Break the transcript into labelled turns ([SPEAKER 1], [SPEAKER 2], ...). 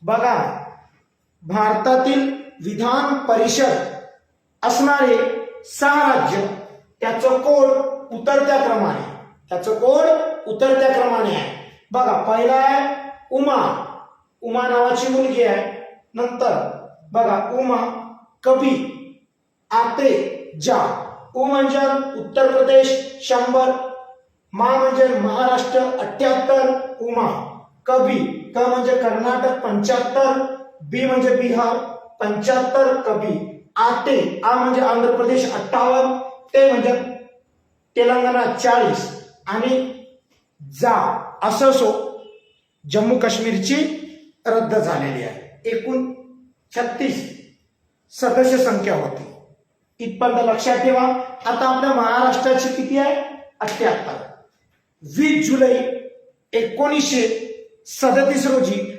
[SPEAKER 1] बघा, भारतातील विधान परिषद असणारे 6 राज्य, त्याचं कोड उतरत्या क्रमाने, आहे. बघा, पहिला आहे उमा. उमा नावाची मुलगी आहे. नंतर बघा, उमा, कभी, आते, जा. उ म्हणजे उत्तर प्रदेश 100, मा म्हणजे महाराष्ट्र 78, उमा. कभी, क म्हणजे कर्नाटक 75, बी म्हणजे बिहार 75, कभी. आते, आ म्हणजे आंध्र प्रदेश 58, ते म्हणजे तेलंगणा 40 आणि जा असं जम्मू काश्मीरची रद्द झालेली आहे. एकूण 36 सदस्य संख्या होती. इथपर्यंत लक्षात ठेवा. आता आपल्या महाराष्ट्राची किती आहे? 78. 20 जुलै 1937 रोजी